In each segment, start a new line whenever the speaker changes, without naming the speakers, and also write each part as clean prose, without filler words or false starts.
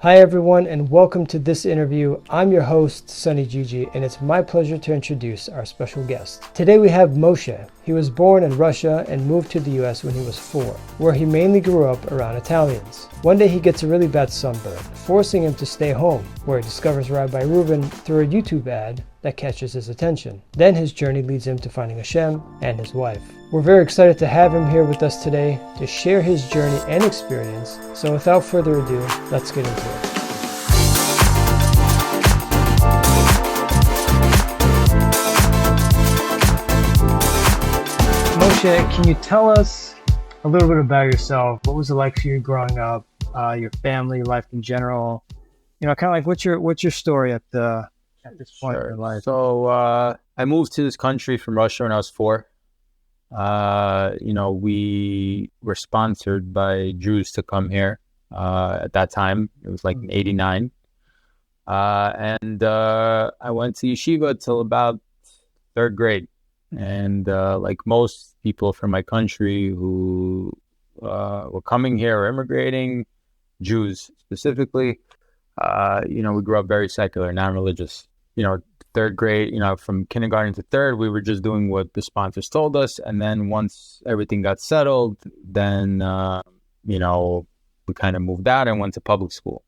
Hi everyone, and welcome to this interview. I'm your host, Sunny Gigi, and it's my pleasure to introduce our special guest. Today we have Moshe. He was born in Russia and moved to the US when he was 4, where he mainly grew up around Italians. One day he gets a really bad sunburn, forcing him to stay home, where he discovers Rabbi Reuven through a YouTube ad that catches his attention. Then his journey leads him to finding HaShem and his wife. We're very excited to have him here with us today to share his journey and experience. So without further ado, let's get into it. Moshe, can you tell us a little bit about yourself? What was it like for you growing up, your family, life in general? You know, kind of like what's your story at this point in your life?
So I moved to this country from Russia when I was 4. We were sponsored by Jews to come here. At that time, it was like in '89. And I went to yeshiva till about 3rd grade. And like most people from my country who were coming here or immigrating, Jews specifically, we grew up very secular, non-religious. 3rd grade, from kindergarten to 3rd, we were just doing what the sponsors told us. And then once everything got settled, then, we kind of moved out and went to public school.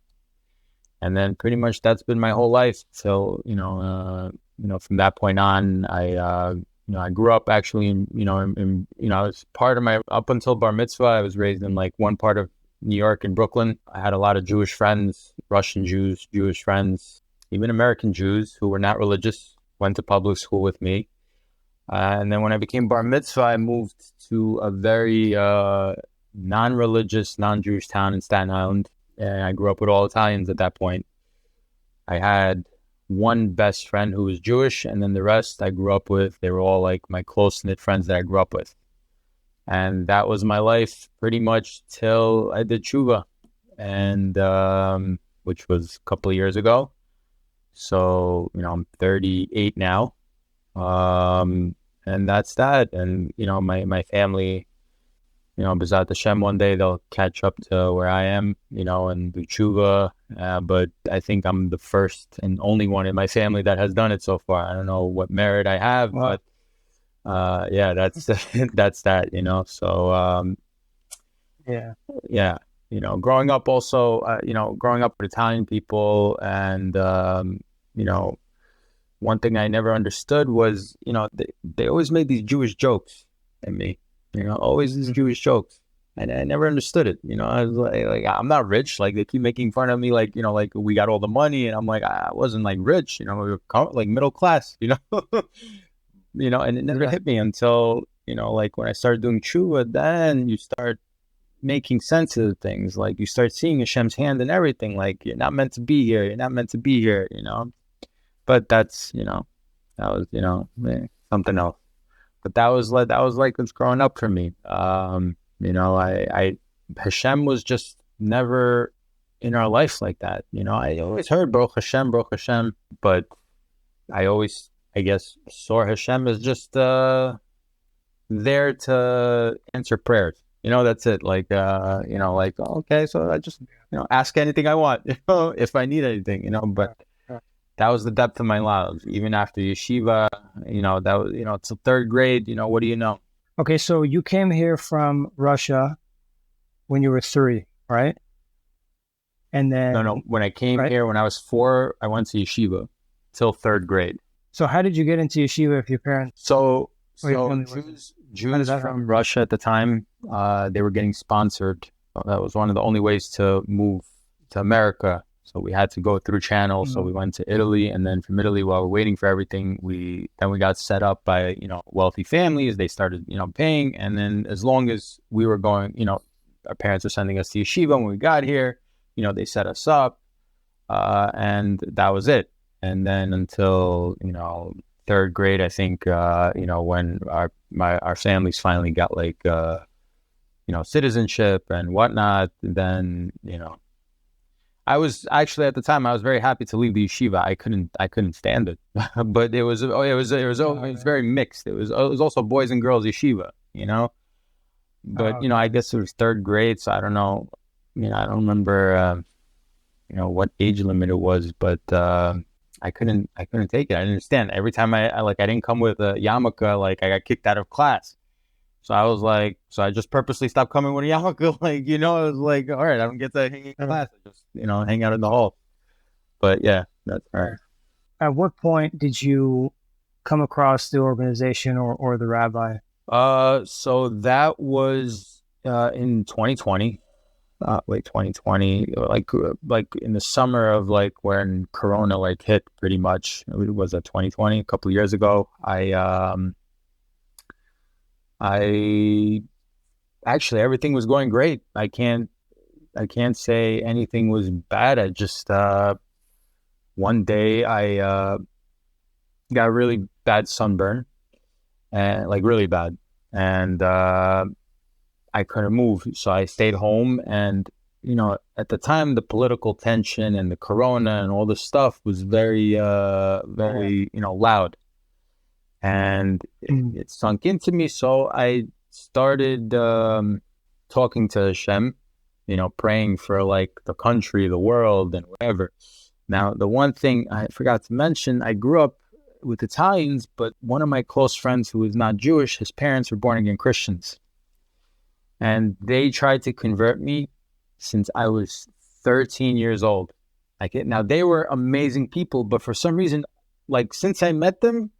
And then pretty much that's been my whole life. So, from that point on, I grew up actually I was part of up until bar mitzvah, I was raised in like one part of New York in Brooklyn. I had a lot of Jewish friends, Russian Jews, Jewish friends, even American Jews who were not religious, went to public school with me. And then when I became bar mitzvah, I moved to a very non-religious, non-Jewish town in Staten Island. And I grew up with all Italians at that point. I had one best friend who was Jewish, and then the rest I grew up with. They were all like my close-knit friends that I grew up with. And that was my life pretty much till I did tshuva, and which was a couple of years ago. So, I'm 38 now. And that's that. And, my family, B'ezrat HaShem, one day they'll catch up to where I am, and do tshuva. But I think I'm the first and only one in my family that has done it so far. I don't know what merit I have, wow. But that's that's that, So, growing up also, growing up with Italian people, and, one thing I never understood was, they always made these Jewish jokes at me, always these Jewish jokes. And I never understood it. I was like, I'm not rich. Like, they keep making fun of me, like we got all the money. And I'm like, I wasn't like rich, we were like middle class, and it never hit me until, like when I started doing tshuva, then you start making sense of things. Like, you start seeing Hashem's hand in everything. Like, you're not meant to be here. You're not meant to be here, But that's, that was, something else. But that was like it's growing up for me. Hashem was just never in our life like that. I always heard Baruch Hashem, but I always, I guess, saw Hashem as just there to answer prayers. That's it. Like, okay, so I just, ask anything I want, if I need anything, but that was the depth of my knowledge. Even after yeshiva, that was, till 3rd grade, what do you know?
Okay, so you came here from Russia when you were 3, right? And then...
No. When I came here, when I was 4, I went to yeshiva till 3rd grade.
So how did you get into yeshiva if your parents...
So Jews from Russia at the time, they were getting sponsored. That was one of the only ways to move to America. So we had to go through channels. So we went to Italy, and then from Italy, while we're waiting for everything, we got set up by, wealthy families. They started, paying. And then as long as we were going, our parents were sending us to yeshiva when we got here, they set us up, and that was it. And then until, 3rd grade, I think, when our families finally got like, citizenship and whatnot, then, I was actually, at the time, I was very happy to leave the yeshiva. I couldn't stand it, but it was very mixed. It was also boys and girls yeshiva, but I guess it was 3rd grade, so I don't know. I don't remember what age limit it was, but I couldn't take it. I didn't understand. Every time I didn't come with a yarmulke, like I got kicked out of class. So I was like, I just purposely stopped coming with a yarmulke. I was like, all right, I don't get to hang in class. I just, hang out in the hall. But yeah, that's all right.
At what point did you come across the organization or the rabbi?
So that was in 2020. 2020, like in the summer of when Corona hit pretty much. It was 2020, a couple of years ago. I actually, everything was going great. I can't say anything was bad. I just one day I got a really bad sunburn, and really bad, and I couldn't move, so I stayed home. And at the time, the political tension and the Corona and all this stuff was very loud, and it sunk into me. So I started talking to HaShem, praying for the country, the world, and whatever. Now, the one thing I forgot to mention, I grew up with Italians, but one of my close friends who is not Jewish, his parents were born again Christians. And they tried to convert me since I was 13 years old. Now, they were amazing people, but for some reason, since I met them,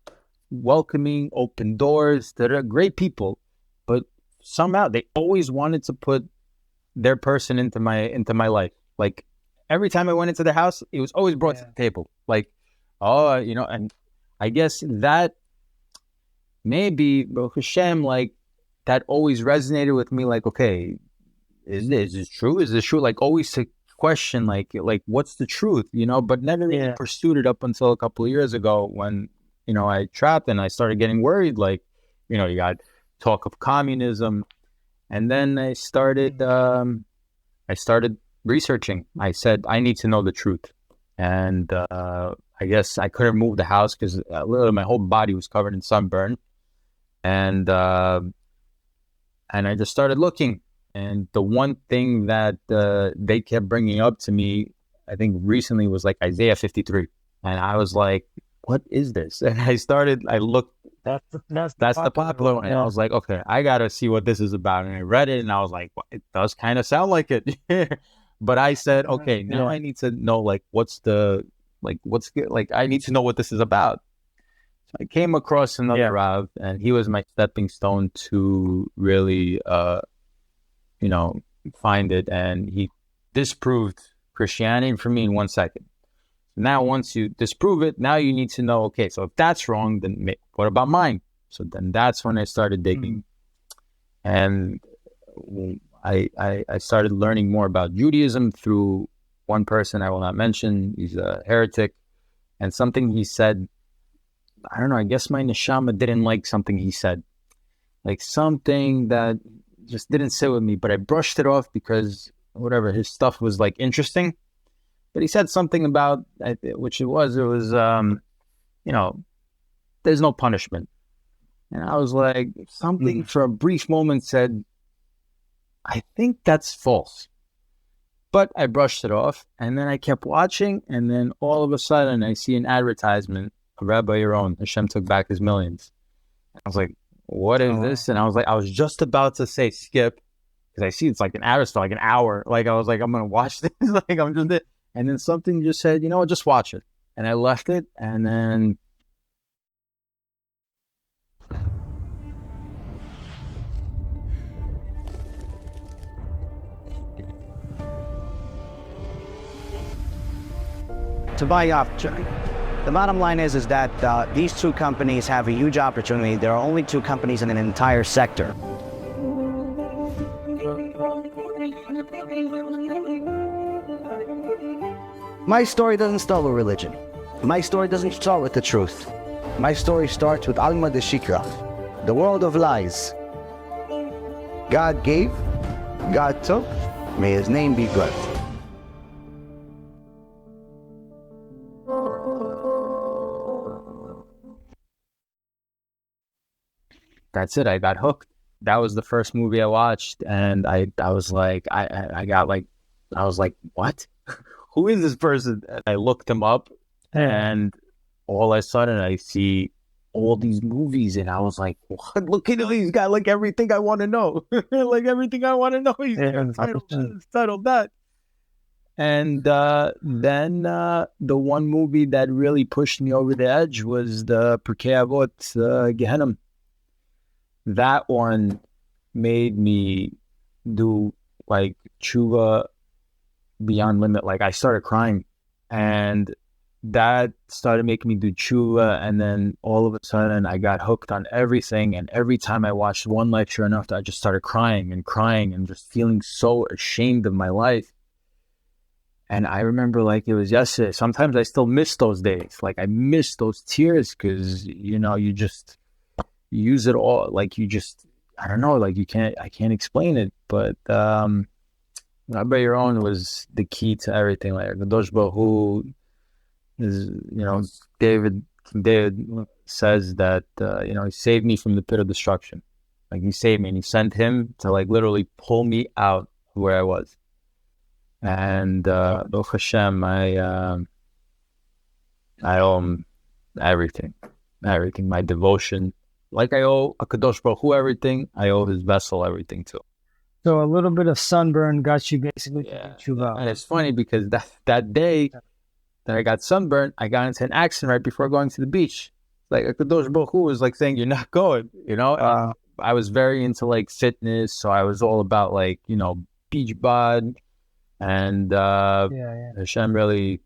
welcoming, open doors, they're great people, but somehow they always wanted to put their person into my life. Every time I went into the house, it was always brought to the table. And I guess that maybe, Baruch Hashem, that always resonated with me. Okay, is this true? Is this true? Always to question, what's the truth? But never really pursued it up until a couple of years ago when, I trapped and I started getting worried. You got talk of communism, and then I started researching. I said, I need to know the truth. And I guess I couldn't move the house because literally my whole body was covered in sunburn. And I just started looking. And the one thing that they kept bringing up to me, I think recently, was Isaiah 53. And I was like, what is this? And I looked. That's the popular one. And I was like, okay, I got to see what this is about. And I read it and I was like, well, it does kind of sound like it. But I said, okay, now I need to know what's good. I need to know what this is about. So I came across another Rav, and he was my stepping stone to really, find it. And he disproved Christianity for me in 1 second. Now, once you disprove it, now you need to know, okay, so if that's wrong, then what about mine? So then that's when I started digging. And I started learning more about Judaism through one person I will not mention. He's a heretic. And something he said, I don't know, I guess my neshama didn't like something he said. Something that just didn't sit with me, but I brushed it off because whatever, his stuff was interesting. But he said something about, which it was, there's no punishment. And I was like, something for a brief moment said, I think that's false. But I brushed it off, and then I kept watching, and then all of a sudden I see an advertisement of Rabbi Yaron, HaShem took back his millions. I was like, what is this? And I was just about to say skip, because I see it's an ad for an hour. I was like, I'm going to watch this. I'm just it. And then something just said, you know what, just watch it. And I left it, and then
to buy off. The bottom line is that these two companies have a huge opportunity. There are only two companies in an entire sector. My story doesn't start with religion. My story doesn't start with the truth. My story starts with Alma de Shikra, the world of lies. God gave, God took, may his name be good.
that's it. I got hooked. That was the first movie I watched, and I was like, I was like, what? who is this person? And I looked him up, and all of a sudden I see all these movies, and I was like, what? Look at these guys, like everything I want to know. Like everything I want to know. He's titled that. And then the one movie that really pushed me over the edge was the Pirkei Avot, Gehenna. That one made me do like tshuva beyond limit. Like I started crying, and that started making me do tshuva. And then all of a sudden I got hooked on everything. And every time I watched one lecture enough, I just started crying and just feeling so ashamed of my life. And I remember like it was yesterday. Sometimes I still miss those days. Like I miss those tears because, you know, you use it all. Like you just, I don't know, like I can't explain it. But Rabbi Yaron was the key to everything. Like Kadosh Baruch Hu is, you know, David says that, you know, he saved me from the pit of destruction. Like he saved me, and he sent him to like literally pull me out where I was. And Baruch HaShem, I owe him everything, my devotion. Like I owe a Kadosh Baruch Hu everything, I owe his vessel everything too.
So a little bit of sunburn got you basically to tshuva.
And it's funny because that day that I got sunburned, I got into an accident right before going to the beach. Like a Kadosh Baruch Hu was like saying, "You're not going," you know. I was very into like fitness, so I was all about like, you know, beach bod. And Hashem really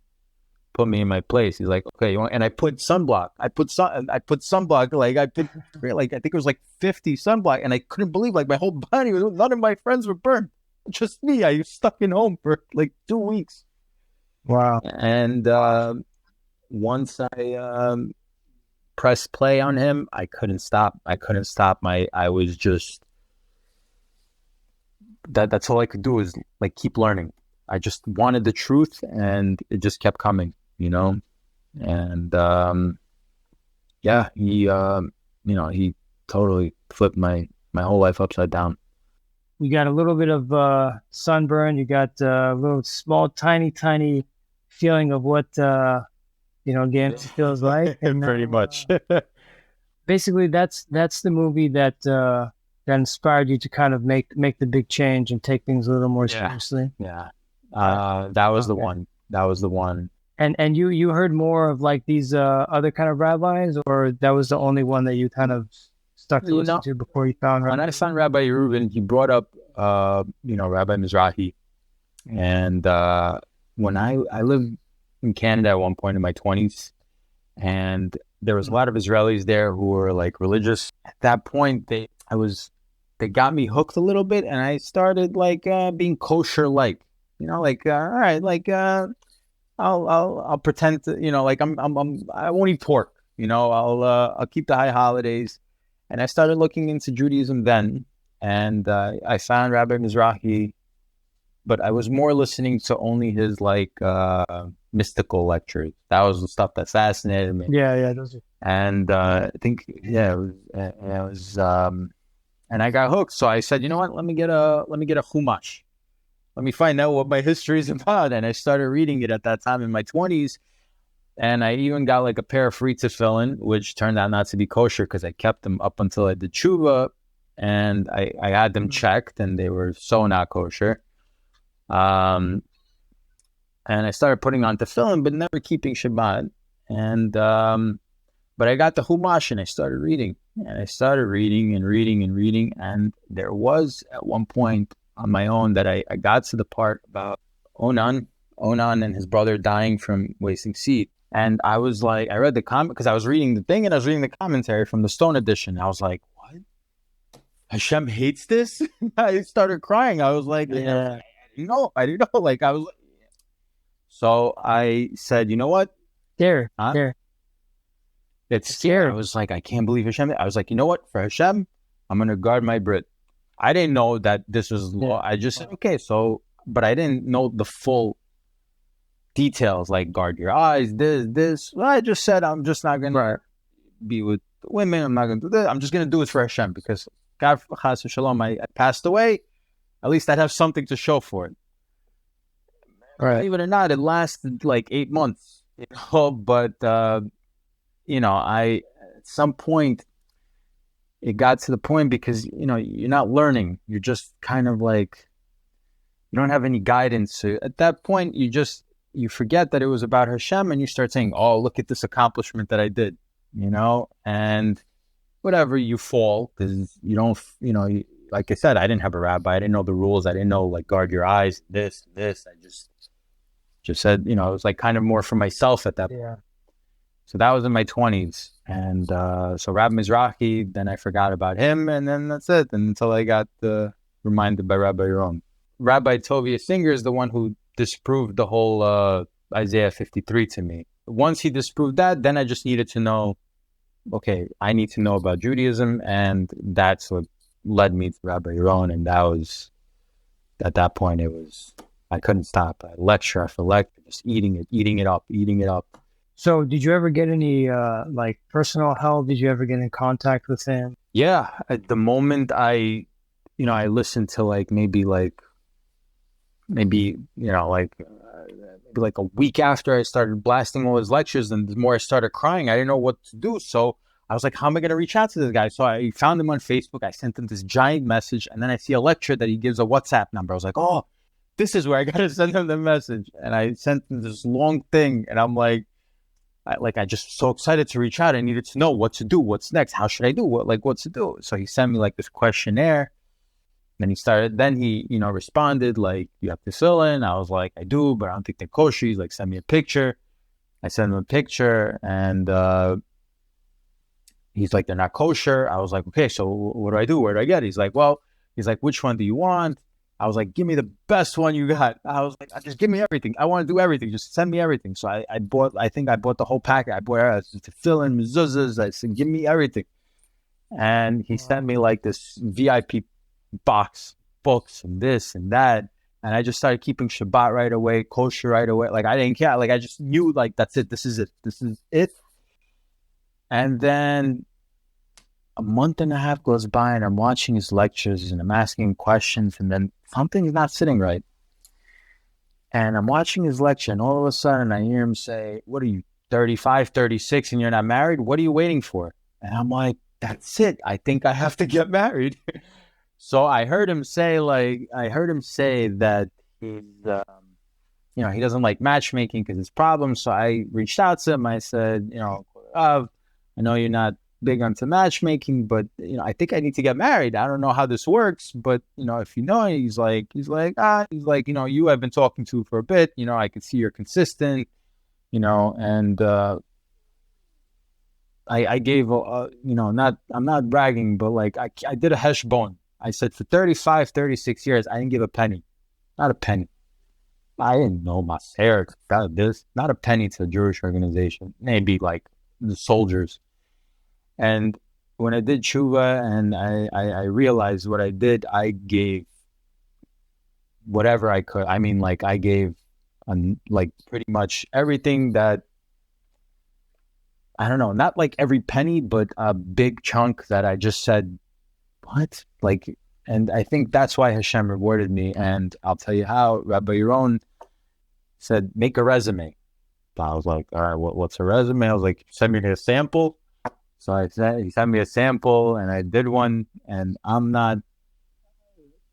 put me in my place. He's like, okay, and I put sunblock. I put sunblock. Like I think it was like 50 sunblock, and I couldn't believe like my whole body was. None of my friends were burned, just me. I was stuck in home for like 2 weeks.
Wow.
And once I pressed play on him, I couldn't stop. I was just that's all I could do is like keep learning. I just wanted the truth, and it just kept coming, you know. And he he totally flipped my whole life upside down.
You got a little bit of sunburn. You got a little small, tiny feeling of what again feels like. And
pretty much.
Basically, that's the movie that inspired you to kind of make the big change and take things a little more seriously.
Yeah. That was the one.
And you heard more of like these other kind of rabbis, or that was the only one that you kind of stuck to listen to before you found Rabbi?
When I found Rabbi Reuven, he brought up Rabbi Mizrahi. And when I lived in Canada at one point in my 20s, and there was a lot of Israelis there who were like religious. At that point, they got me hooked a little bit, and I started like being kosher, like, you know, like all right, like I'll pretend to, you know, like I won't eat pork, you know, I'll keep the high holidays. And I started looking into Judaism then, and I found Rabbi Mizrahi, but I was more listening to only his like mystical lectures. That was the stuff that fascinated me.
Yeah, those are.
And I think it was and I got hooked. So I said, you know what? Let me get a chumash. Let me find out what my history is about. And I started reading it at that time in my 20s. And I even got like a pair of free tefillin, which turned out not to be kosher because I kept them up until I did tshuva. And I had them checked, and they were so not kosher. And I started putting on tefillin, but never keeping Shabbat. And but I got the Chumash, and I started reading. And I started reading. And there was at one point on my own that I got to the part about Onan and his brother dying from wasting seed. And I was like, I read the comment because I was reading the thing, and I was reading the commentary from the Stone edition. I was like, what? Hashem hates this? I started crying. I was like, I didn't know. Like I was. So I said, you know what?
There.
It's scary. I was like, I can't believe Hashem. I was like, you know what? For Hashem, I'm going to guard my Brit. I didn't know that this was law. I just said, okay, so, but I didn't know the full details, like guard your eyes, this. Well, I just said, I'm just not going to be with women. I'm not going to do this. I'm just going to do it for Hashem because God, Chas Shalom, I passed away. At least I'd have something to show for it.
Right.
Believe it or not, it lasted like 8 months, but, I, at some point, it got to the point because, you're not learning. You're just kind of like, you don't have any guidance. So at that point, you forget that it was about HaShem, and you start saying, oh, look at this accomplishment that I did, and whatever, you fall because you don't, like I said, I didn't have a rabbi. I didn't know the rules. I didn't know, like, guard your eyes, this. I just said, it was like kind of more for myself at that point.
Yeah.
So that was in my 20s. And so Rabbi Mizrahi, then I forgot about him, and then that's it. And until I got reminded by Rabbi Yaron. Rabbi Tovia Singer is the one who disproved the whole Isaiah 53 to me. Once he disproved that, then I just needed to know, okay, I need to know about Judaism, and that's what led me to Rabbi Yaron. And that was, at that point, I couldn't stop. I lecture after lecture, just eating it up.
So did you ever get any personal help? Did you ever get in contact with him?
Yeah, at the moment I listened to maybe a week after I started blasting all his lectures, and the more I started crying, I didn't know what to do. So I was like, how am I going to reach out to this guy? So I found him on Facebook. I sent him this giant message, and then I see a lecture that he gives a WhatsApp number. I was like, oh, this is where I got to send him the message. And I sent him this long thing, and I'm like, I just so excited to reach out. I needed to know what to do, what's next, how should I do, what to do. So he sent me this questionnaire. Then he responded you have to fill in. I was like, I do, but I don't think they're kosher. He's like, send me a picture. I sent him a picture, and he's like, they're not kosher. I was like, okay, so what do I do? Where do I get it? He's like, which one do you want? I was like, give me the best one you got. I was like, just give me everything. I want to do everything. Just send me everything. So I bought the whole packet. I bought to fill in mezuzahs. I said, give me everything. And he sent me this VIP box, books, and this and that. And I just started keeping Shabbat right away, kosher right away. I didn't care. I just knew that's it. This is it. And then a month and a half goes by, and I'm watching his lectures, and I'm asking questions, and then something's not sitting right. And I'm watching his lecture, and all of a sudden I hear him say, what are you, 35, 36, and you're not married? What are you waiting for? And I'm like, that's it. I think I have to get married. So I heard him say that he's, he doesn't like matchmaking because it's problems. So I reached out to him. I said, I know you're not big onto matchmaking, but I think I need to get married. I don't know how this works, but if you know, he's like, you I've been talking to for a bit. I can see you're consistent. And I gave I'm not bragging, but I did a heshbon. I said for 35, 36 years, I didn't give a penny, not a penny. I didn't know my hair about this, not a penny to a Jewish organization, maybe the soldiers. And when I did tshuva and I realized what I did, I gave whatever I could. I mean, I gave pretty much everything that, I don't know, not every penny, but a big chunk that I just said, what? And I think that's why HaShem rewarded me. And I'll tell you how. Rabbi Yaron said, make a resume. So I was like, all right, what's a resume? I was like, send me a sample. So he sent me a sample, and I did one, and I'm not,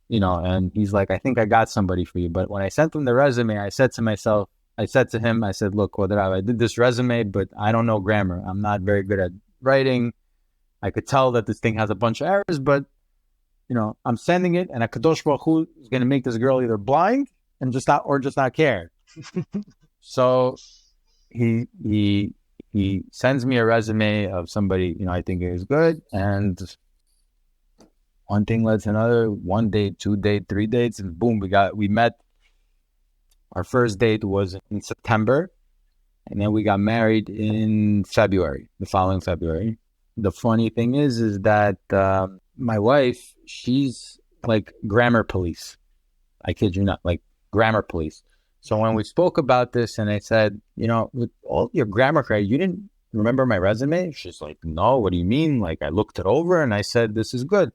and he's like, I think I got somebody for you. But when I sent him the resume, I said to him, look, I did this resume, but I don't know grammar. I'm not very good at writing. I could tell that this thing has a bunch of errors, but, I'm sending it, and HaKadosh Baruch Hu is going to make this girl either blind and just not care. So he sends me a resume of somebody, I think is good. And one thing led to another, 1 date, 2 dates, 3 dates, and boom, we met. Our first date was in September, and then we got married in February, the following February. The funny thing is that my wife, she's grammar police. I kid you not, grammar police. So when we spoke about this, and I said, with all your grammar credit, you didn't remember my resume? She's like, no, what do you mean? I looked it over, and I said, this is good.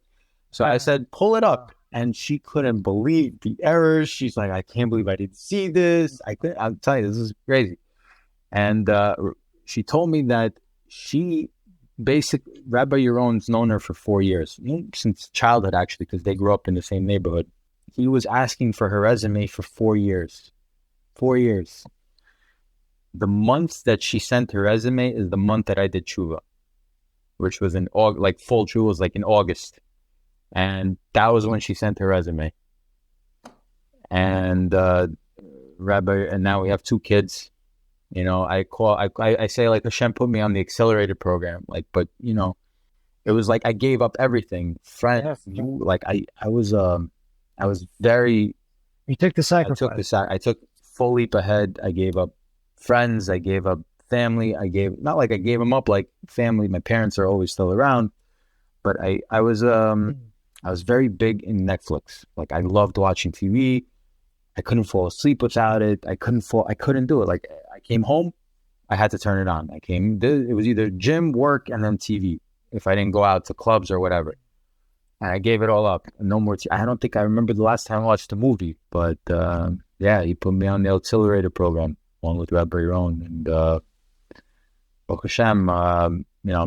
So I said, pull it up. And she couldn't believe the errors. She's like, I can't believe I didn't see this. I'm telling you, this is crazy. And she told me that Rabbi Yaron's known her for 4 years, since childhood, actually, because they grew up in the same neighborhood. He was asking for her resume for 4 years. 4 years. The month that she sent her resume is the month that I did tshuva, which was in August, like full tshuva was like in August. And that was when she sent her resume. And Rabbi, and now we have 2 kids. I say like HaShem put me on the accelerated program, like, but it was like I gave up everything. Friends, I was very.
You took the sacrifice.
I took full leap ahead. I gave up friends. I gave up family. Not like I gave them up, like family. My parents are always still around, but I was very big in Netflix. Like I loved watching TV. I couldn't fall asleep without it. I couldn't do it. Like I came home, I had to turn it on. It was either gym, work, and then TV. If I didn't go out to clubs or whatever, and I gave it all up. No more. I don't think I remember the last time I watched a movie, but he put me on the accelerator program along with Rabbi Yaron, and Baruch Hashem, I'm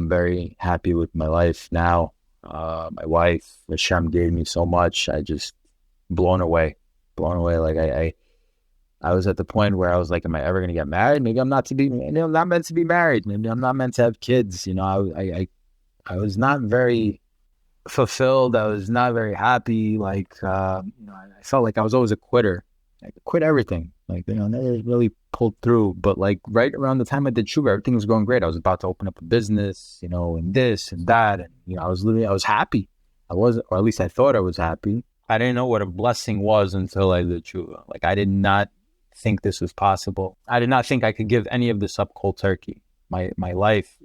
very happy with my life now. My wife, HaShem gave me so much. I just blown away. Like I was at the point where I was like, am I ever going to get married? Maybe I'm not meant to be married. Maybe I'm not meant to have kids. I was not very fulfilled. I was not very happy. Like, I felt like I was always a quitter. I quit everything. Like, never really pulled through. But like right around the time I did tshuva, everything was going great. I was about to open up a business, and this and that. And, I was happy. Or at least I thought I was happy. I didn't know what a blessing was until I did tshuva. Like, I did not think this was possible. I did not think I could give any of this up cold turkey. My life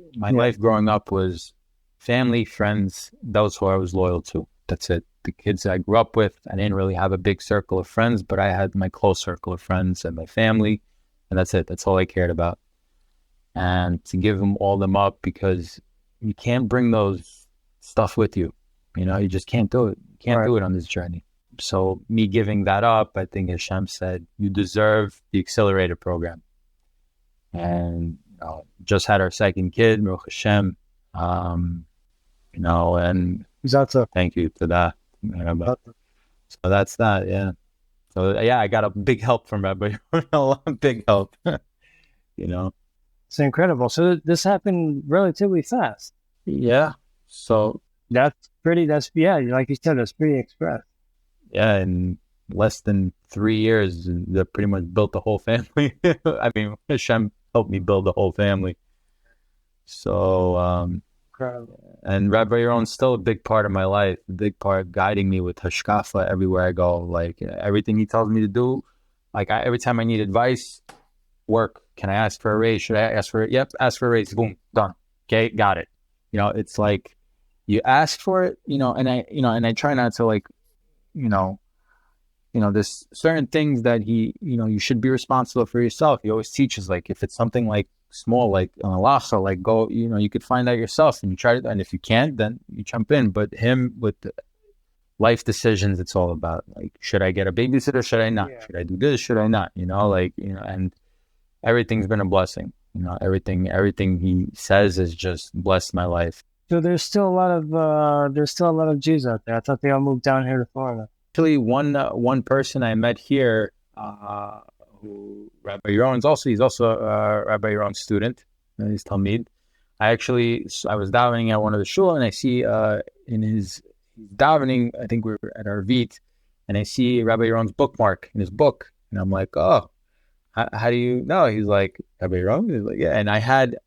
growing up was family, friends, those who I was loyal to. That's it. The kids I grew up with, I didn't really have a big circle of friends, but I had my close circle of friends and my family, and that's it. That's all I cared about. And to give them up because you can't bring those stuff with you. You just can't do it. You can't do it on this journey. So me giving that up, I think HaShem said, you deserve the accelerator program. And just had our second kid, Baruch Hashem. And thank you for that. So that's that, yeah. So I got a big help from Rabbi, a big help.
It's incredible. So this happened relatively fast.
Yeah. So
like you said, that's pretty express.
Yeah, in less than 3 years, they pretty much built the whole family. I mean, HaShem helped me build the whole family. So, and Rabbi Yaron's still a big part of my life, a big part guiding me with hashkafa everywhere I go. Like everything he tells me to do, like every time I need advice, work. Can I ask for a raise? Should I ask for it? Yep, ask for a raise. Boom, done. Okay, got it. It's like you ask for it, and I try not to like, there's certain things that you should be responsible for yourself. He always teaches, like, if it's something like small, like an halacha, like go, you could find out yourself and you try to, and if you can't, then you jump in. But him with the life decisions, it's all about like, should I get a babysitter? Should I not? Yeah. Should I do this? Should I not? And everything's been a blessing. Everything he says has just blessed my life.
So there's still a lot of Jews out there. I thought they all moved down here to Florida.
Actually, one person I met here, who Rabbi Yaron's he's also a Rabbi Yaron student. He's Talmid. I was davening at one of the shul, and I see in his davening, I think we were at Arvit, and I see Rabbi Yaron's bookmark in his book, and I'm like, oh, how do you know? He's like, Rabbi Yaron? He's like, yeah. And I had,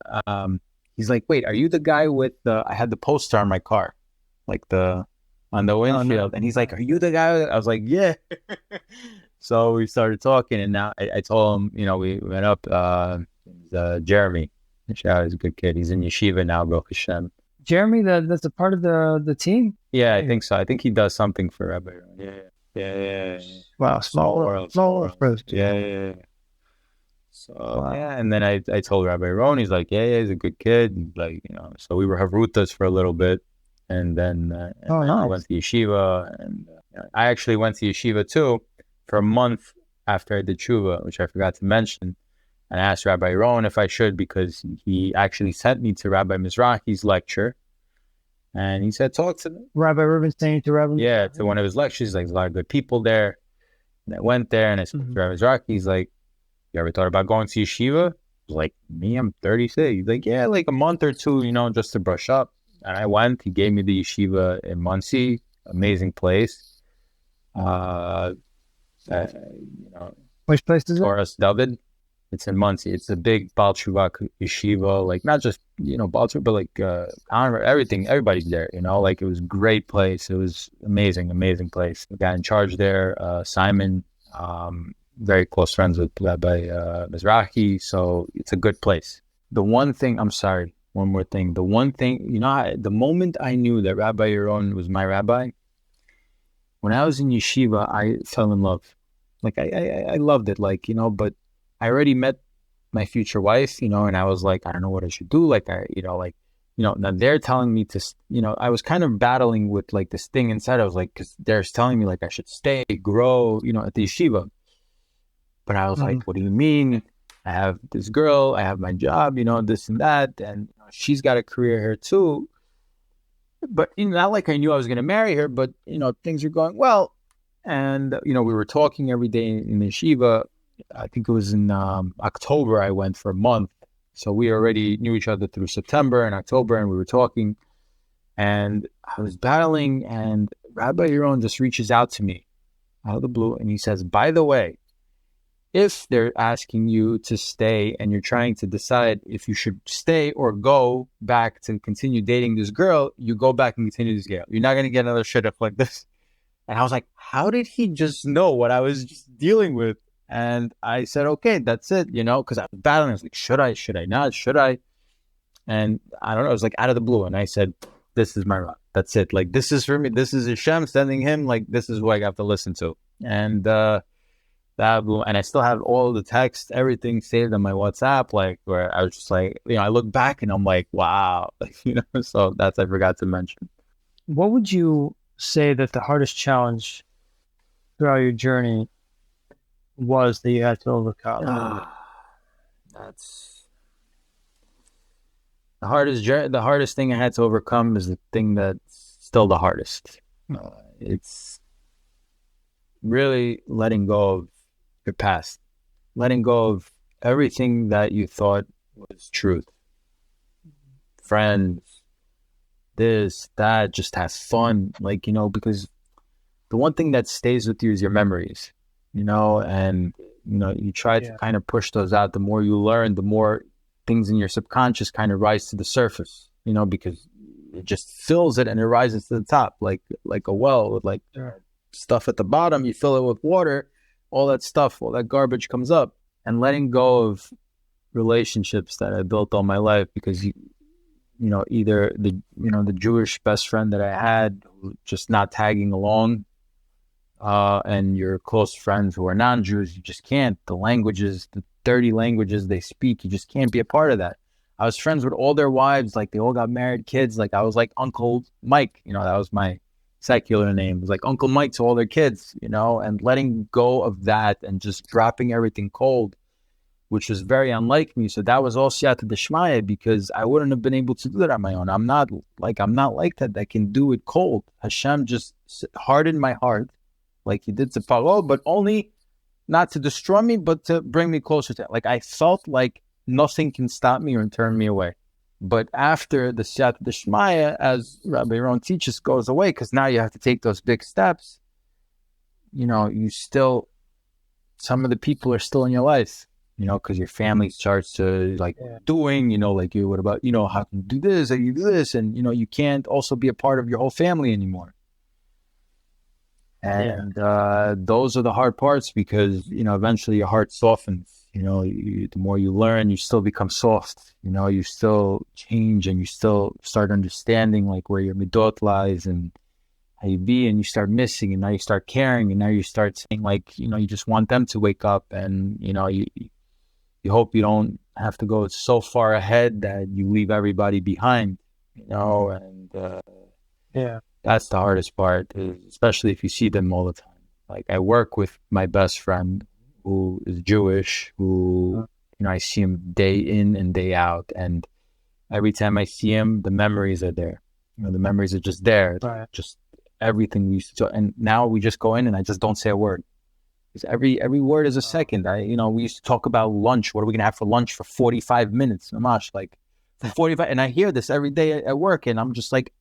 he's like, wait, are you the guy with I had the poster on my car, like on the windshield. Oh, no. And he's like, are you the guy? I was like, yeah. So we started talking, and now I told him, we went up, Jeremy. He's a good kid. He's in yeshiva now, Baruch Hashem.
Jeremy, that's a part of the team?
Yeah, I think so. I think he does something for Rabbi. Yeah.
Wow, small world.
Yeah. So, wow. Yeah, and then I told Rabbi Yaron, he's like, yeah, he's a good kid. Like, so we were havrutas for a little bit. And then I
nice.
went to yeshiva, and I actually went to yeshiva too for a month after I did tshuva, which I forgot to mention. And I asked Rabbi Yaron if I should, because he actually sent me to Rabbi Mizrahi's lecture. And he said, talk to them.
Rabbi Reuven saying to Rabbi?
Yeah, to one of his lectures. He's like, there's a lot of good people there. And I went there, and I said to Rabbi Mizrahi, he's like, you ever thought about going to yeshiva? I was like, me, I'm 36. He's like, yeah, like a month or two, just to brush up. And I went. He gave me the yeshiva in Monsey. Amazing place.
Which place is it?
Torah David. It's in Monsey. It's a big Baal Tshuva yeshiva, like not just Baal Tshuva, but like honor, everything. Everybody's there. Like it was a great place. It was amazing place. The guy in charge there, Simon, very close friends with Rabbi Mizrahi, so it's a good place. The one thing, I'm sorry, one more thing. The one thing, the moment I knew that Rabbi Yaron was my rabbi, when I was in yeshiva, I fell in love. Like I loved it, like but I already met my future wife, and I was like, I don't know what I should do. Like, now they're telling me to, I was kind of battling with like this thing inside. I was like, because they're telling me like I should stay, grow, at the yeshiva. But I was like, what do you mean? I have this girl, I have my job, this and that. And she's got a career here too. But not like I knew I was going to marry her, but, things are going well. And, we were talking every day in the yeshiva. I think it was in October I went for a month. So we already knew each other through September and October, and we were talking. And I was battling, and Rabbi Yaron just reaches out to me out of the blue, and he says, by the way, if they're asking you to stay and you're trying to decide if you should stay or go back to continue dating this girl, you go back and continue this girl. You're not going to get another shidduch like this. And I was like, how did he just know what I was just dealing with? And I said, okay, that's it, because I was battling. I was like, should I not? Should I? And I don't know. It was like out of the blue. And I said, this is my rock. That's it. Like, this is for me. This is HaShem sending him. Like, this is who I have to listen to. And that blew. And I still have all the text, everything saved on my WhatsApp. Like, where I was just like, I look back and I'm like, wow. So that's, I forgot to mention.
What would you say that the hardest challenge throughout your journey was that you had to overcome?
That's the hardest thing I had to overcome is the thing that's still the hardest. It's really letting go of your past, letting go of everything that you thought was truth. Friends, this, that, just have fun, like, because the one thing that stays with you is your memories. And, you try to kind of push those out. The more you learn, the more things in your subconscious kind of rise to the surface, because it just fills it and it rises to the top, like a well with like stuff at the bottom. You fill it with water, all that stuff, all that garbage comes up. And letting go of relationships that I built all my life, because either the Jewish best friend that I had, just not tagging along, and your close friends who are non-Jews, you just can't. The languages, the dirty languages they speak, you just can't be a part of that. I was friends with all their wives, like they all got married, kids. Like I was like Uncle Mike, that was my secular name. It was like Uncle Mike to all their kids, and letting go of that and just dropping everything cold, which was very unlike me. So that was all siyata d'shmaya, because I wouldn't have been able to do that on my own. I'm not like that can do it cold. HaShem just hardened my heart, like he did to Paro, but only not to destroy me, but to bring me closer to it. Like I felt like nothing can stop me or turn me away. But after the siyata d'shmaya, as Rabbi Yaron teaches, goes away, because now you have to take those big steps. You still, some of the people are still in your life, because your family starts to doing, like you, what about, how can you do this, how you do this? And, you can't also be a part of your whole family anymore. And those are the hard parts, because, eventually your heart softens. The more you learn, you still become soft. You still change, and you still start understanding like where your midot lies and how you be, and you start missing, and now you start caring, and now you start saying like, you just want them to wake up, and, you hope you don't have to go so far ahead that you leave everybody behind, and
Yeah.
That's the hardest part, especially if you see them all the time. Like I work with my best friend who is Jewish, who, I see him day in and day out. And every time I see him, the memories are there. The memories are just there.
Right.
Just everything we used to. And now we just go in and I just don't say a word. Because every word is a second. We used to talk about lunch. What are we going to have for lunch for 45 minutes? Mamash, like for 45. And I hear this every day at work. And I'm just like,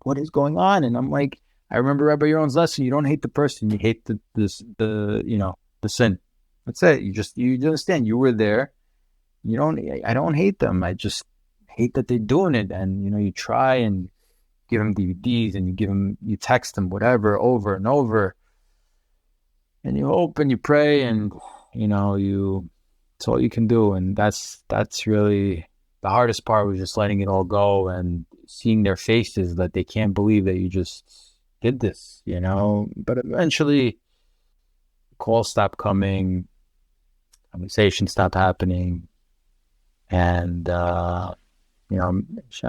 what is going on? And I'm like, I remember Rabbi Yaron's lesson. You don't hate the person. You hate the sin. That's it. You understand. You were there. I don't hate them. I just hate that they're doing it. And, you try and give them DVDs and you text them, whatever, over and over. And you hope and you pray and, it's all you can do. And that's really the hardest part, was just letting it all go and seeing their faces that they can't believe that you just did this, But eventually, calls stopped coming, conversations stopped happening, and Hashem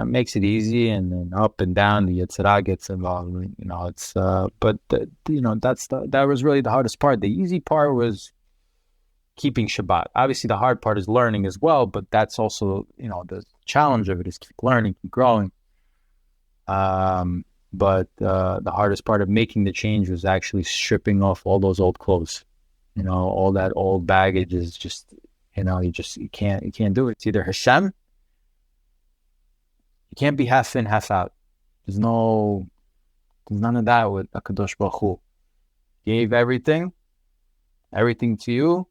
makes it easy, and then up and down the Yetzirah gets involved. That was really the hardest part. The easy part was keeping Shabbat. Obviously, the hard part is learning as well, but that's also, the challenge of it is keep learning, keep growing. But the hardest part of making the change was actually stripping off all those old clothes. All that old baggage is just, you can't do it. It's either HaShem. You can't be half in, half out. There's none of that with HaKadosh Baruch Hu. Gave everything to you,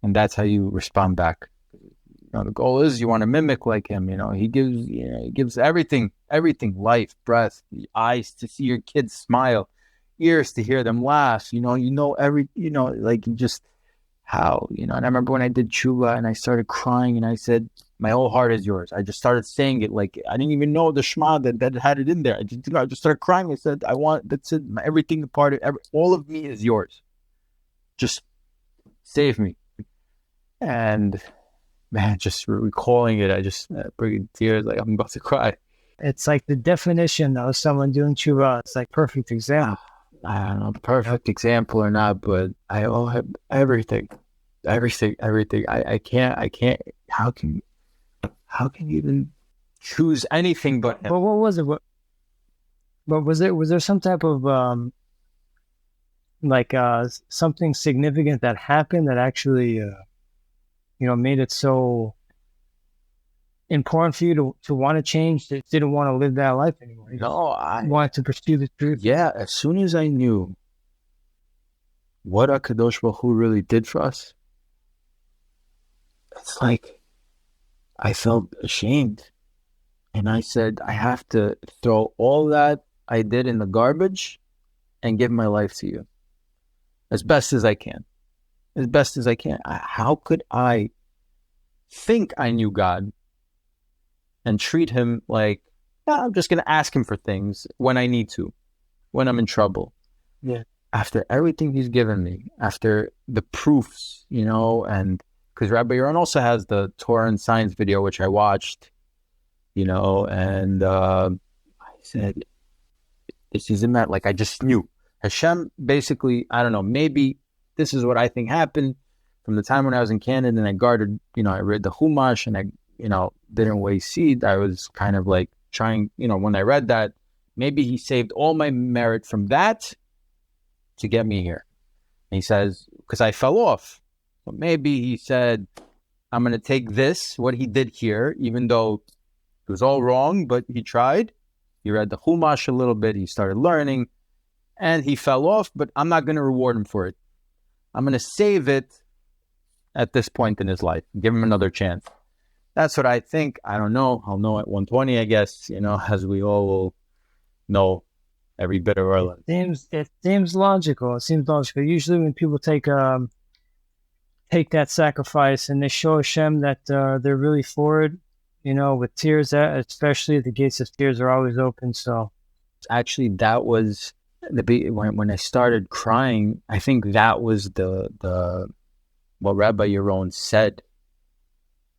and that's how you respond back. The goal is you want to mimic like him. He gives everything, life, breath, eyes to see your kids smile, ears to hear them laugh. How. And I remember when I did tshuva and I started crying and I said, my whole heart is yours. I just started saying it like I didn't even know the Shema that had it in there. I just started crying. I said, that's it. Everything, all of me is yours. Just save me. And man, just recalling it, I just bring tears, like I'm about to cry.
It's like the definition of someone doing tshuva. It's like perfect example.
I don't know, perfect example or not, but I all have everything. I can't. How can you even choose anything but him?
But what was it? But was there some type of something significant that happened that actually made it so important for you to want to change, that didn't want to live that life anymore? I wanted to pursue the truth.
Yeah, as soon as I knew what HaKadosh Baruch Hu really did for us, it's like I felt ashamed. And I said, I have to throw all that I did in the garbage and give my life to you as best as I can. How could I think I knew God and treat him like, I'm just going to ask him for things when I need to, when I'm in trouble?
Yeah.
After everything he's given me, after the proofs, and because Rabbi Yaron also has the Torah and Science video, which I watched, and I said, this isn't that, like I just knew. HaShem, basically, I don't know, maybe this is what I think happened from the time when I was in Canada and I guarded, I read the Chumash and I, didn't waste seed. I was kind of like trying, when I read that, maybe he saved all my merit from that to get me here. And he says, because I fell off. But maybe he said, I'm going to take this, what he did here, even though it was all wrong, but he tried. He read the Chumash a little bit. He started learning and he fell off, but I'm not going to reward him for it. I'm going to save it at this point in his life. Give him another chance. That's what I think. I don't know. I'll know at 120, I guess, as we all will know every bit of our life.
It seems logical. Usually when people take that sacrifice and they show Hashem that they're really for it, with tears, especially the gates of tears are always open. So
actually, that was when I started crying. I think that was the what Rabbi Yaron said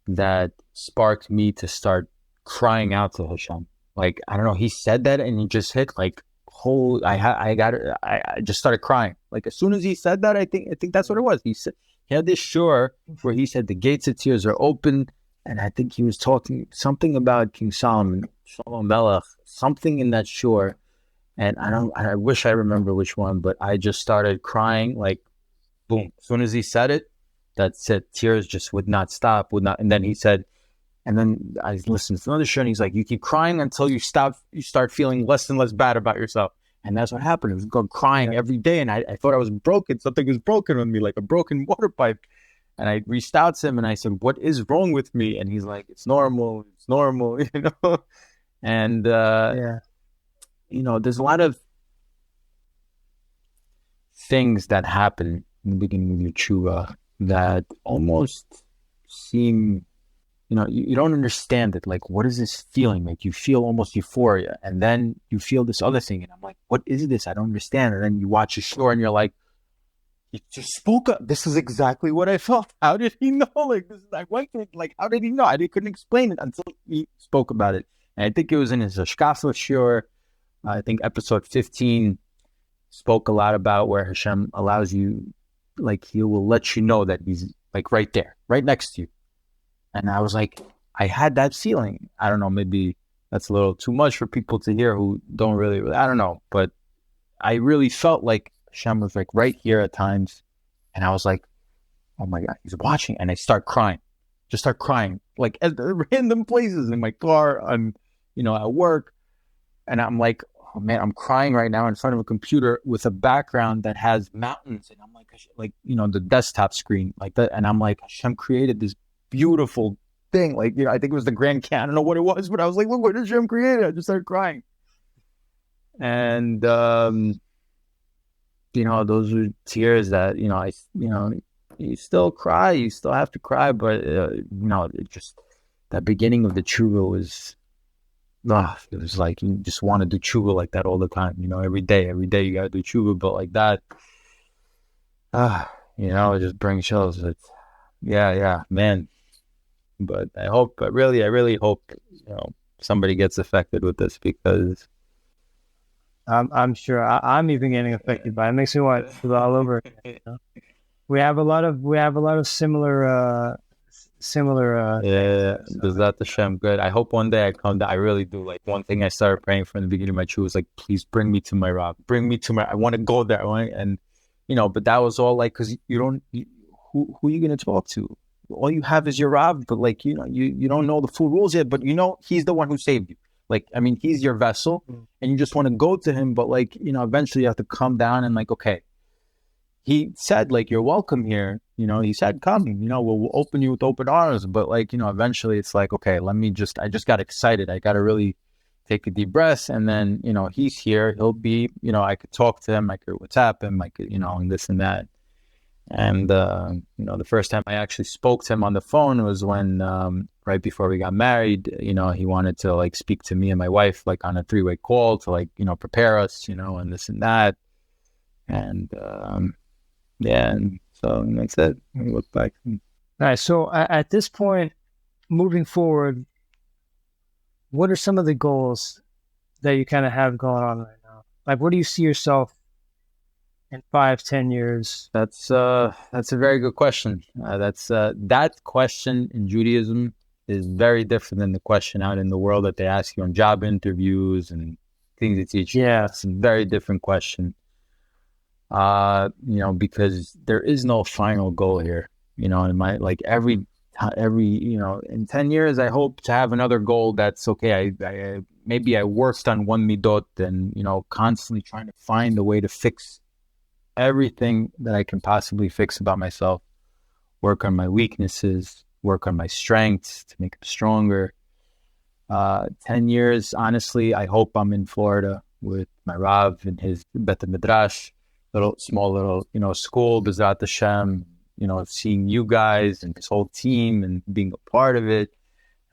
that sparked me to start crying out to Hashem. like, I don't know, he said that and he just hit like whole, I just started crying. Like as soon as he said that, I think that's what it was. He said, he had this shore where he said the gates of tears are open. And I think he was talking something about King Solomon, Shalom Melech, something in that shore. And I wish I remember which one, but I just started crying, like, boom. As soon as he said it, that's it. Tears just would not stop, And then he said, and then I listened to another show, and he's like, you keep crying until you start feeling less and less bad about yourself. And that's what happened. I was going crying every day, and I thought I was broken. Something was broken with me, like a broken water pipe. And I reached out to him and I said, what is wrong with me? And he's like, it's normal, you know? And, you know, there's a lot of things that happen in the beginning of your tshuva that almost seem, you know, you don't understand it. Like, what is this feeling? Like, you feel almost euphoria, and then you feel this other thing. And I'm like, what is this? I don't understand. And then you watch a show and you're like, he just spoke up. This is exactly what I felt. How did he know? Like, this is like, how did he know? I couldn't explain it until he spoke about it. And I think it was in his Hashkafa shiur. I think episode 15 spoke a lot about where HaShem allows you, like, he will let you know that he's like right there, right next to you. And I was like, I had that feeling. I don't know, maybe that's a little too much for people to hear who don't really, I don't know. But I really felt like Hashem was like right here at times. And I was like, oh my God, he's watching. And I start crying, like at random places in my car, I'm, you know, at work. And I'm like, oh man, I'm crying right now in front of a computer with a background that has mountains. And I'm like, you know, the desktop screen like that. And I'm like, Hashem created this beautiful thing. Like, you know, I think it was the Grand Canyon. I don't know what it was, but I was like, look what Hashem created. I just started crying. And, you know, those are tears that, you know, you still cry, you still have to cry, but, you know, it just, that beginning of the tshuva was, it was like, you just want to do tshuva like that all the time, you know, every day you got to do tshuva, but like that, you know, it just brings chills. It's, yeah, man. But I really hope, you know, somebody gets affected with this, because
I'm sure I'm even getting affected by it. It makes me want to do all over again, you know? We have a lot of similar
Bezrat Hashem, good. I hope one day I come down. I really do. Like, one thing I started praying from the beginning of my tshuva was like, please bring me to my Rav, I want to go there. And you know, but that was all like, because who are you going to talk to? All you have is your Rav, but like, you know, you don't know the full rules yet, but you know, he's the one who saved you. Like, I mean, he's your vessel, and you just want to go to him, but like, you know, eventually you have to come down and like, okay, he said like, you're welcome here. You know, he said, come, you know, we'll open you with open arms. But like, you know, eventually it's like, okay, I just got excited. I got to really take a deep breath. And then, you know, he's here. He'll be, you know, I could talk to him. I could WhatsApp him. I could, you know, and this and that. And, you know, the first time I actually spoke to him on the phone was when, right before we got married, you know, he wanted to like speak to me and my wife, like on a 3-way call to like, you know, prepare us, you know, and this and that. And, yeah, and so that's it. We look back.
All right. So at this point, moving forward, what are some of the goals that you kind of have going on right now? Like, where do you see yourself in 5-10 years?
That's a very good question. That question in Judaism is very different than the question out in the world that they ask you on job interviews and things they teach you.
Yeah,
it's a very different question. You know, because there is no final goal here. You know, in my like every you know, in 10 years, I hope to have another goal. That's okay. I maybe I worked on one midot, and you know, constantly trying to find a way to fix everything that I can possibly fix about myself, work on my weaknesses, work on my strengths to make them stronger. 10 years, honestly, I hope I'm in Florida with my Rav and his Bet Midrash, small, you know, school, Bezrat Hashem, you know, seeing you guys and his whole team and being a part of it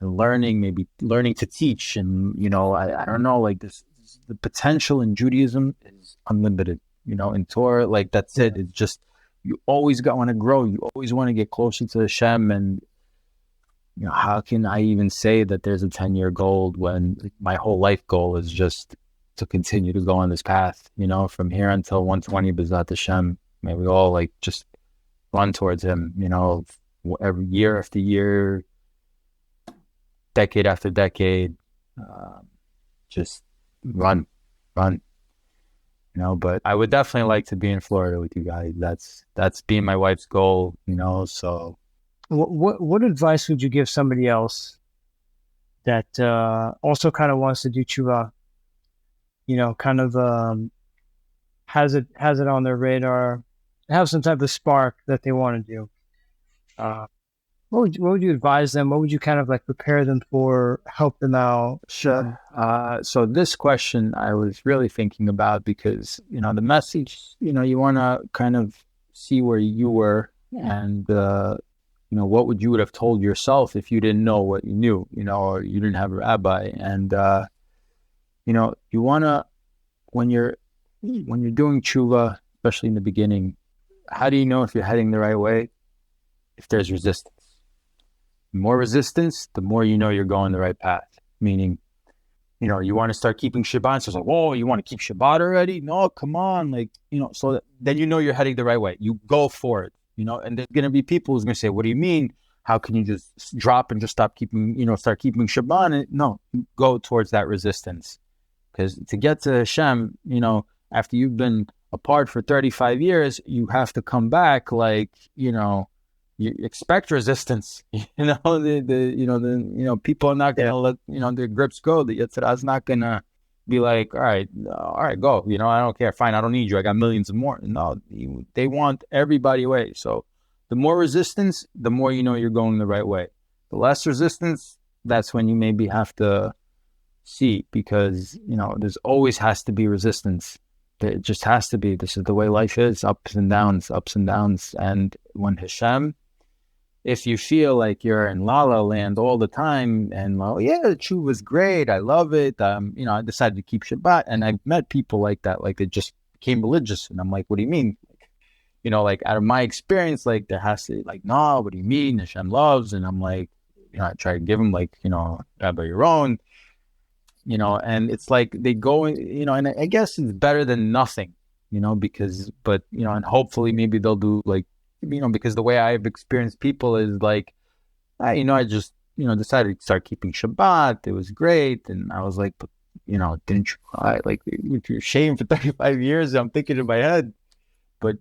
and maybe learning to teach. And, you know, I don't know, like the potential in Judaism is unlimited. You know, in Torah, like that's it. It's just, you always want to grow. You always want to get closer to Hashem. And, how can I even say that there's a 10-year goal when my whole life goal is just to continue to go on this path, from here until 120 B'ezrat Hashem. May we all like just run towards him, every year after year, decade after decade, just run. But I would definitely like to be in Florida with you guys. That's being my wife's goal, so.
What advice would you give somebody else that also kind of wants to do tshuva, has it on their radar, have some type of spark that they want to do? What would you advise them? What would you kind of like prepare them for, help them out?
Sure. So this question I was really thinking about because, the message, you want to kind of see where you were and, what you would have told yourself if you didn't know what you knew, or you didn't have a rabbi. And, you want to, when you're doing tshuva, especially in the beginning, how do you know if you're heading the right way? If there's resistance. The more resistance, the more you know you're going the right path. Meaning, you want to start keeping Shabbat. So it's like, whoa, you want to keep Shabbat already? No, come on. So then you're heading the right way. You go for it, and there's going to be people who's going to say, what do you mean? How can you just drop and just stop keeping, start keeping Shabbat? And no, you go towards that resistance. Because to get to Hashem, after you've been apart for 35 years, you have to come back you expect resistance, people are not going to let, their grips go. The Yetzirah is not going to be like, all right, go. I don't care. Fine. I don't need you. I got millions of more. No, they want everybody away. So the more resistance, the more you're going the right way. The less resistance, that's when you maybe have to see, because, there's always has to be resistance. It just has to be. This is the way life is, ups and downs. And when Hashem, if you feel like you're in la la land all the time and, the tshuva was great, I love it, I decided to keep Shabbat, and I've met people like that, like they just became religious, and I'm like, what do you mean? Out of my experience, there has to, no, what do you mean? Hashem loves, and I'm like, I try to give them, Rabbi Yaron, and it's like they go, and I guess it's better than nothing, because, and hopefully maybe they'll do because the way I've experienced people is I just, decided to start keeping Shabbat. It was great. And I was like, but, didn't you cry? You're ashamed for 35 years. I'm thinking in my head, but,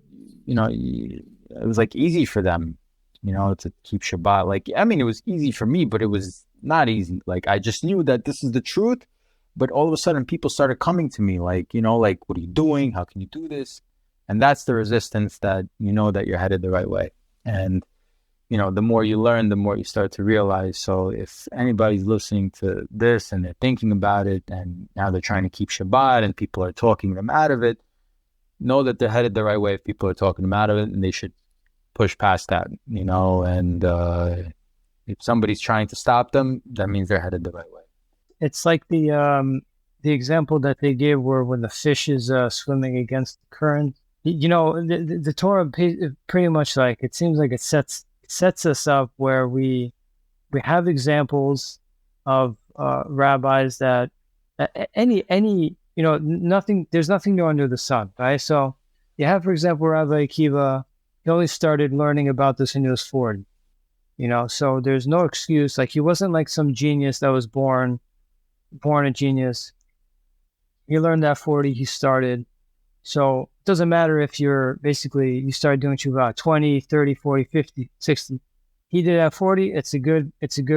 it was easy for them, to keep Shabbat. It was easy for me, but it was not easy. I just knew that this is the truth, but all of a sudden people started coming to me what are you doing? How can you do this? And that's the resistance that that you're headed the right way. And, the more you learn, the more you start to realize. So if anybody's listening to this and they're thinking about it and now they're trying to keep Shabbat and people are talking them out of it, know that they're headed the right way if people are talking them out of it, and they should push past that, and if somebody's trying to stop them, that means they're headed the right way.
It's like the example that they give where when the fish is swimming against the current, the Torah pretty much it seems like it sets us up where we have examples of rabbis that nothing, there's nothing new under the sun, right? So you have, for example, Rabbi Akiva, he only started learning about this when he was 40, so there's no excuse. He wasn't some genius that was born a genius. He learned at 40, he started. So it doesn't matter if you start doing tshuva 20, 30, 40, 50, 60. He did at 40. It's a good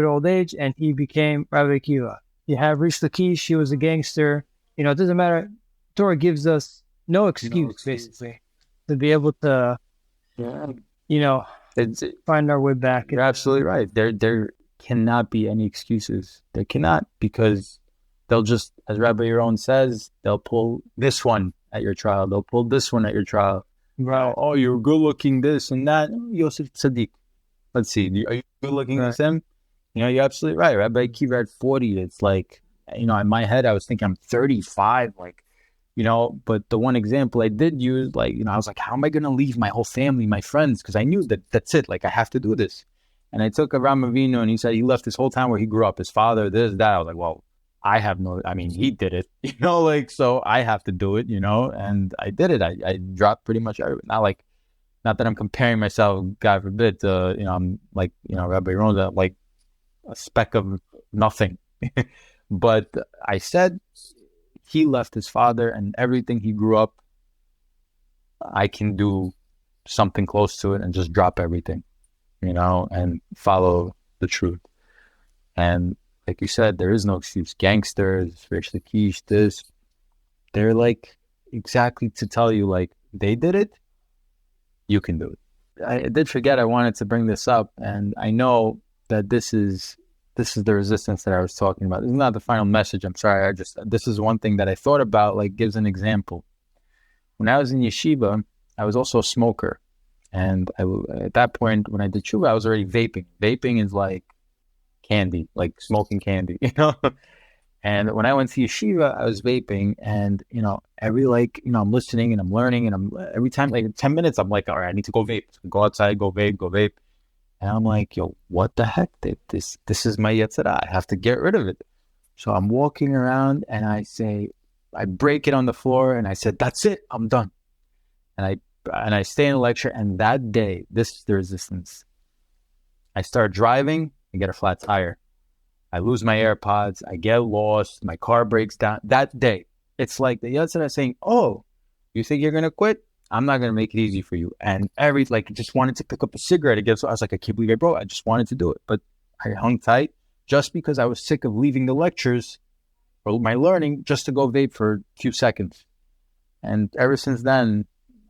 old age, and he became Rabbi Akiva. You have Rish Lakish, he was a gangster. It doesn't matter. Torah gives us no excuse, basically, to be able to, find our way back.
You're absolutely right. There cannot be any excuses. There cannot, because they'll just, as Rabbi Yaron says, they'll pull this one at your trial. They'll pull this one at your trial.
Right.
Oh, you're good looking, this and that. Yosef Tzaddik. Let's see. Are you good looking as him? You're absolutely right. Rabbi Akiva at 40, it's in my head, I was thinking I'm 35, but the one example I did use, I was like, how am I going to leave my whole family, my friends? Because I knew that that's it. I have to do this. And I took Avraham Avinu, and he said he left his whole town where he grew up, his father, this, that. I was like, well, he did it, so I have to do it, and I did it. I dropped pretty much everything. Not that I'm comparing myself, God forbid, I'm like, Rabbi Yaron, like a speck of nothing. But I said he left his father and everything he grew up. I can do something close to it and just drop everything, and follow the truth. And like you said, there is no excuse. Gangsters, Rish Lakish, this, they're like exactly to tell you, like, they did it, you can do it. I did forget I wanted to bring this up, and I know that this is the resistance that I was talking about. This is not the final message. I'm sorry. This is one thing that I thought about, like, gives an example. When I was in yeshiva, I was also a smoker. And at that point, when I did tshuva, I was already vaping. Vaping is like candy, like smoking candy, And when I went to yeshiva, I was vaping, and I'm listening and I'm learning, and every time, like 10 minutes, I'm like, all right, I need to go vape. Go outside, go vape. And I'm like, yo, what the heck? This is my yetzirah. I have to get rid of it. So I'm walking around, and I break it on the floor, and I said, that's it, I'm done. And I stay in the lecture, and that day, this is the resistance. I start driving, I get a flat tire. I lose my AirPods, I get lost, my car breaks down. That day, it's like the yetzirah saying, oh, you think you're going to quit? I'm not going to make it easy for you. And just wanted to pick up a cigarette again. So I was like, I can't believe I broke. I just wanted to do it. But I hung tight just because I was sick of leaving the lectures or my learning just to go vape for a few seconds. And ever since then,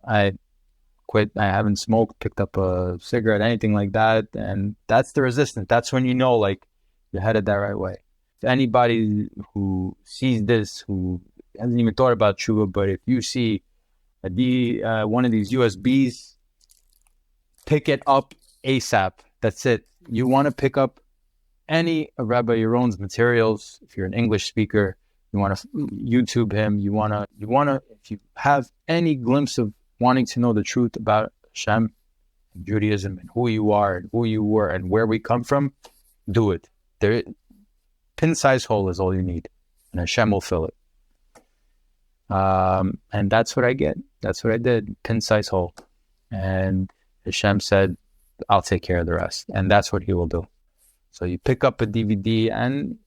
I quit. I haven't smoked, picked up a cigarette, anything like that. And that's the resistance. That's when like, you're headed that right way. If anybody who sees this, who hasn't even thought about tshuva, but if you see one of these USBs, pick it up ASAP. That's it. You want to pick up any of Rabbi Yaron's materials. If you're an English speaker, you want to YouTube him. You want to, if you have any glimpse of wanting to know the truth about HaShem, Judaism, and who you are and who you were and where we come from, do it. Pin-size hole is all you need, and HaShem will fill it. And that's what I get. That's what I did. Pin-size hole. And HaShem said, I'll take care of the rest. And that's what he will do. So you pick up a DVD and,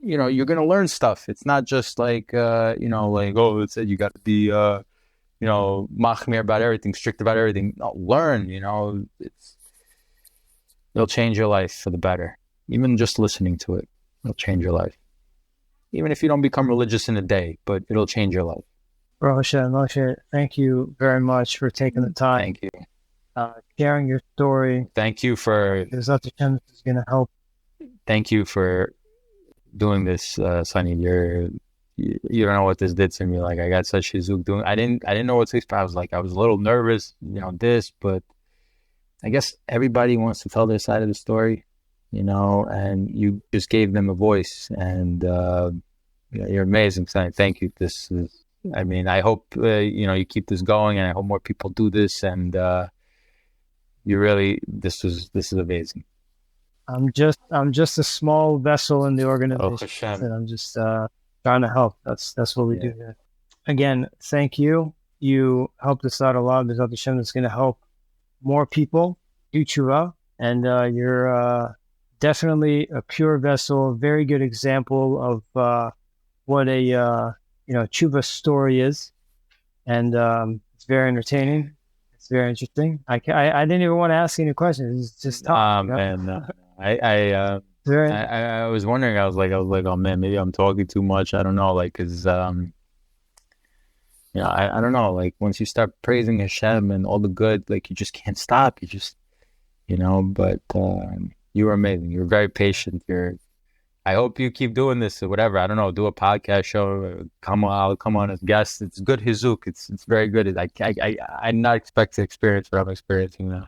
you're going to learn stuff. It's not just like, it said you got to be, machmir about everything, strict about everything. No, learn, it'll change your life for the better. Even just listening to it, it'll change your life. Even if you don't become religious in a day, but it'll change your life.
Moshe, thank you very much for taking the time.
Thank you.
Sharing your story.
Thank you for...
HaShem is going to help.
Thank you for doing this, Sonny. You don't know what this did to me. Like, I got such shizuk doing... I didn't know what to expect. I was a little nervous, but I guess everybody wants to tell their side of the story. And you just gave them a voice, and you're amazing, Sonny. Thank you. I hope you keep this going, and I hope more people do this. And this is amazing.
I'm just a small vessel in the organization, and I'm just trying to help. That's what we do here. Again, thank you. You helped us out a lot. There's HaShem that's going to help more people do tshuva, and you're definitely a pure vessel, a very good example of what a tshuva story is, and it's very entertaining. It's very interesting. I didn't even want to ask any questions. It's just tough.
I was wondering. I was like, oh man, maybe I'm talking too much. I don't know, because I don't know. Like, once you start praising HaShem and all the good, like, you just can't stop. You just, but. You were amazing. You were very patient. I hope you keep doing this or whatever. I don't know. Do a podcast show. I'll come on as guest. It's good hizuk. It's very good. I not expect to experience what I'm experiencing now.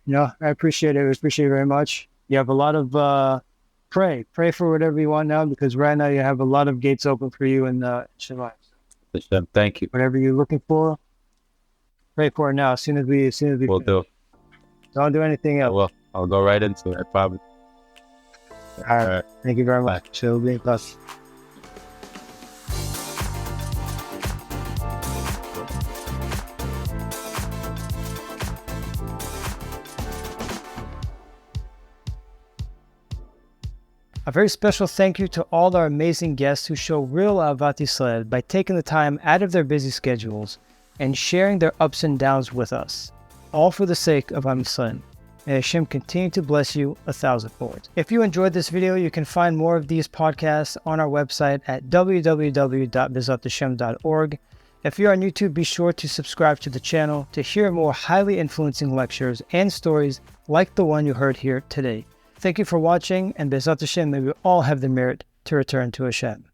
No, I appreciate it. I appreciate it very much. You have a lot of pray for whatever you want now, because right now you have a lot of gates open for you in Shabbat.
Thank you.
Whatever you're looking for, pray for it now. As soon as we
will do.
Don't do anything else.
Well. I'll go right into it. Probably.
All right. Thank you very much. So be blessed. A very special thank you to all our amazing guests who show real Ahavat Yisrael by taking the time out of their busy schedules and sharing their ups and downs with us, all for the sake of Am Yisrael. May HaShem continue to bless you 1,000-fold. If you enjoyed this video, you can find more of these podcasts on our website at www.bezathashem.org. If you're on YouTube, be sure to subscribe to the channel to hear more highly influencing lectures and stories like the one you heard here today. Thank you for watching, and Bezat Hashem, may we all have the merit to return to HaShem.